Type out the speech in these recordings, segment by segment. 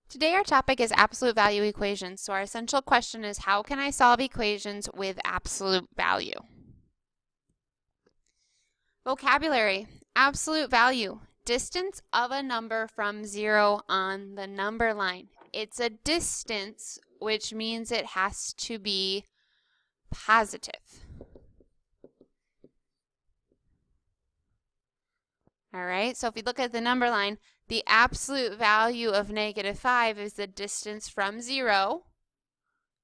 Today our topic is absolute value equations. So our essential question is, how can I solve equations with absolute value? Vocabulary: absolute value, distance of a number from 0 on the number line. It's a distance, which means it has to be positive. All right, so if we look at the number line, the absolute value of -5 is the distance from 0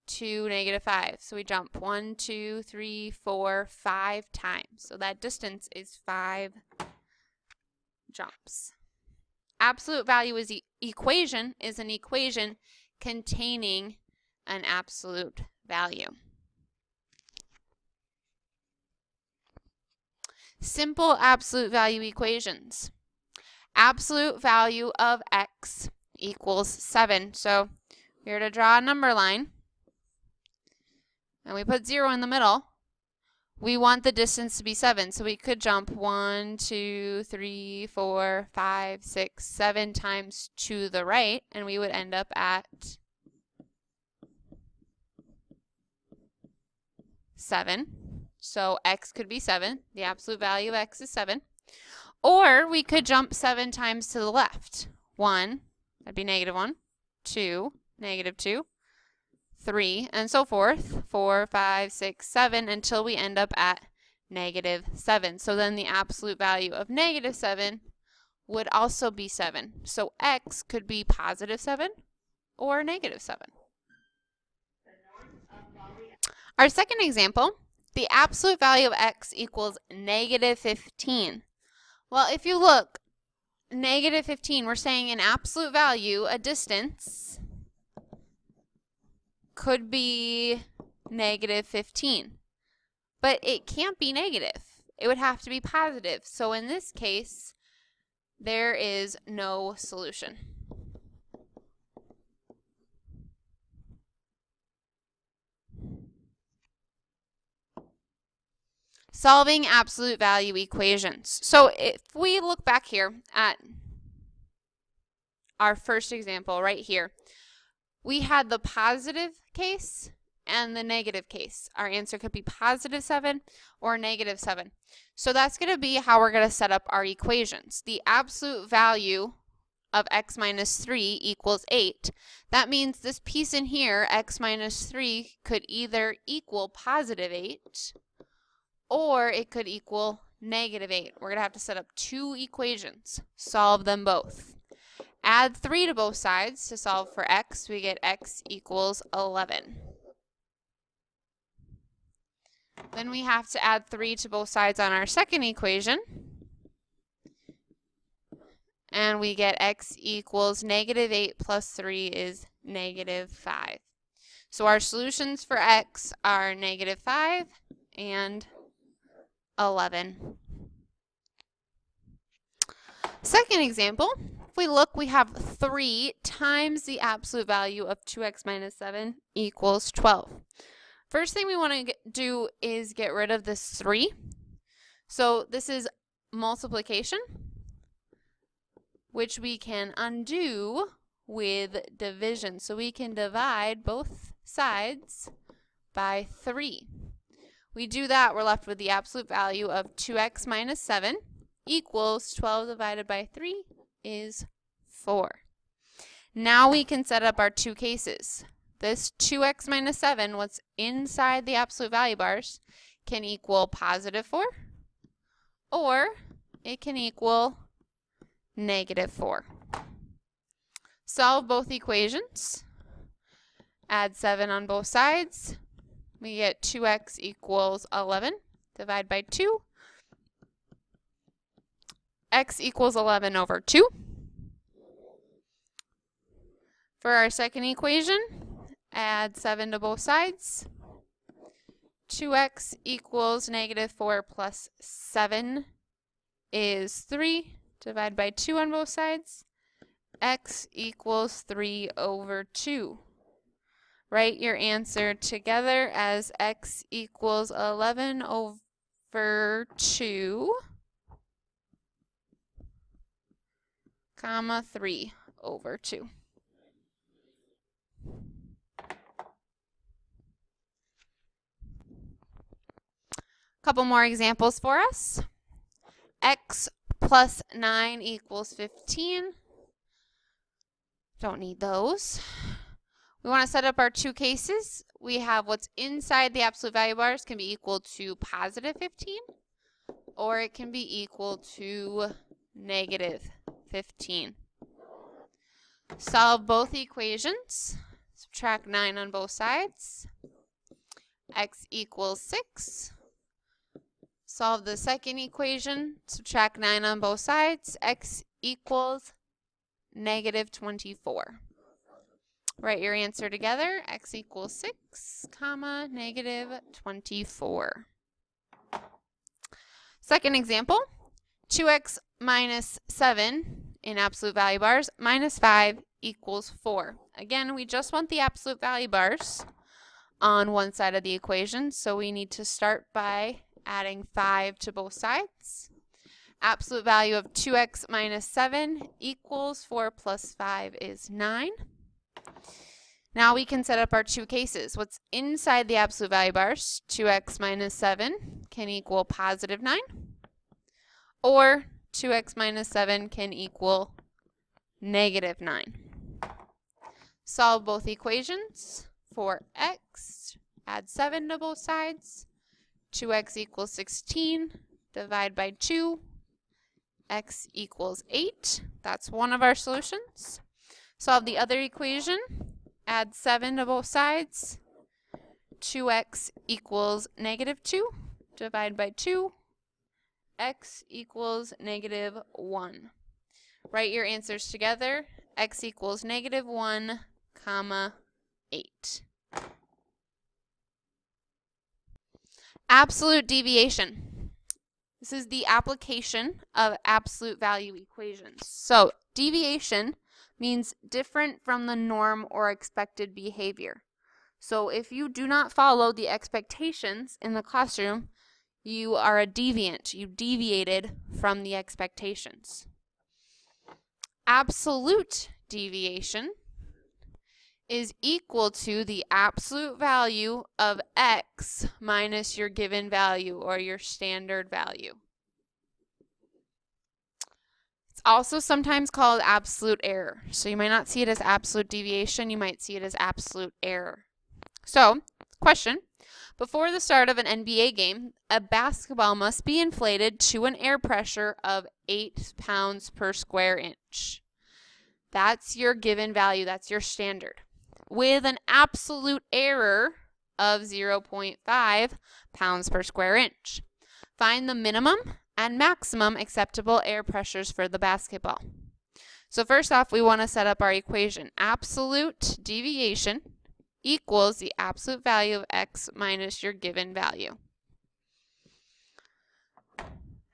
to -5. So we jump 1, 2, 3, 4, 5 times. So that distance is 5 jumps. Absolute value is equation is an equation containing an absolute value. Simple absolute value equations. Absolute value of x equals 7. So we're to draw a number line, and we put 0 in the middle. We want the distance to be 7, so we could jump 1, 2, 3, 4, 5, 6, 7 times to the right, and we would end up at 7. So x could be 7. The absolute value of x is 7. Or we could jump 7 times to the left. 1, that'd be -1. 2, -2. 3, and so forth. 4, 5, 6, 7, until we end up at -7. So then the absolute value of -7 would also be 7. So x could be +7 or -7. Our second example, the absolute value of x equals -15. Well, if you look, -15, we're saying an absolute value, a distance, could be -15. But it can't be negative. It would have to be positive. So in this case, there is no solution. Solving absolute value equations. So if we look back here at our first example right here, we had the positive case and the negative case. Our answer could be +7 or -7. So that's going to be how we're going to set up our equations. The absolute value of x minus 3 equals 8. That means this piece in here, x minus 3, could either equal +8 or it could equal -8. We're going to have to set up two equations, solve them both. Add 3 to both sides to solve for x. We get x equals 11. Then we have to add 3 to both sides on our second equation. And we get x equals -8 plus 3 is -5. So our solutions for x are -5 and 11. Second example, if we look, we have 3 times the absolute value of 2x minus 7 equals 12. First thing we want to do is get rid of this 3. So this is multiplication, which we can undo with division. So we can divide both sides by 3. We do that, we're left with the absolute value of 2x minus 7 equals 12 divided by 3 is 4. Now we can set up our two cases. This 2x minus 7, what's inside the absolute value bars, can equal +4, or it can equal -4. Solve both equations. Add 7 on both sides. We get 2x equals 11. Divide by 2. X equals 11 over 2. For our second equation, add 7 to both sides. 2x equals -4 plus 7 is 3. Divide by 2 on both sides. X equals 3 over 2. Write your answer together as x equals 11 over 2, comma 3 over 2. Couple more examples for us. X plus 9 equals 15. Don't need those. We want to set up our two cases. We have what's inside the absolute value bars can be equal to positive 15, or it can be equal to negative 15. Solve both equations. Subtract 9 on both sides. X equals 6. Solve the second equation. Subtract 9 on both sides. X equals negative 24. Write your answer together. X equals 6, comma, negative 24. Second example, 2x minus 7 in absolute value bars minus 5 equals 4. Again, we just want the absolute value bars on one side of the equation, so we need to start by adding 5 to both sides. Absolute value of 2x minus 7 equals 4 plus 5 is 9. Now we can set up our two cases. What's inside the absolute value bars, 2x minus 7 can equal positive 9, or 2x minus 7 can equal negative 9. Solve both equations. For x, add 7 to both sides. 2x equals 16, divide by 2, x equals 8. That's one of our solutions. Solve the other equation, add 7 to both sides. 2x equals negative 2, divide by 2, x equals negative 1. Write your answers together. X equals negative 1, comma, 8. Absolute deviation. This is the application of absolute value equations. So deviation means different from the norm or expected behavior. So if you do not follow the expectations in the classroom, you are a deviant. You deviated from the expectations. Absolute deviation is equal to the absolute value of x minus your given value or your standard value. It's also sometimes called absolute error. So you might not see it as absolute deviation, you might see it as absolute error. So, question. Before the start of an NBA game, a basketball must be inflated to an air pressure of 8 pounds per square inch. That's your given value, that's your standard. With an absolute error of 0.5 pounds per square inch. Find the minimum and maximum acceptable air pressures for the basketball. So first off, we want to set up our equation. Absolute deviation equals the absolute value of x minus your given value.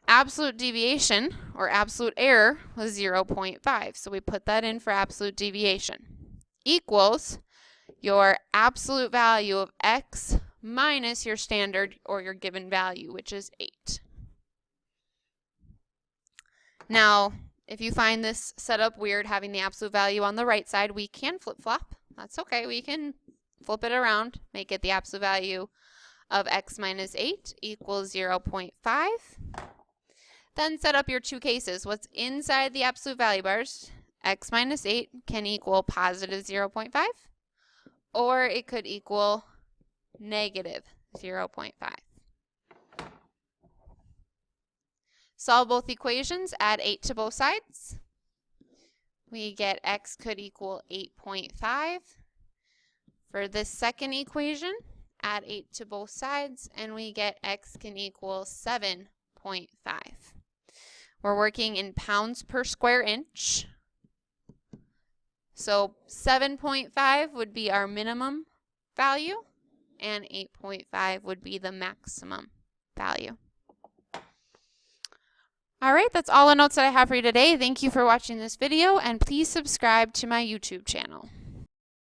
Absolute deviation, or absolute error, was 0.5. So we put that in for absolute deviation. Equals your absolute value of x minus your standard or your given value, which is 8. Now, if you find this setup weird having the absolute value on the right side, we can flip-flop. That's okay. We can flip it around, make it the absolute value of x minus 8 equals 0.5. Then set up your two cases. What's inside the absolute value bars? X minus 8 can equal positive 0.5, or it could equal negative 0.5. Solve both equations, add 8 to both sides. We get x could equal 8.5. For this second equation, add 8 to both sides, and we get x can equal 7.5. We're working in pounds per square inch. So 7.5 would be our minimum value, and 8.5 would be the maximum value. All right, that's all the notes that I have for you today. Thank you for watching this video, and please subscribe to my YouTube channel.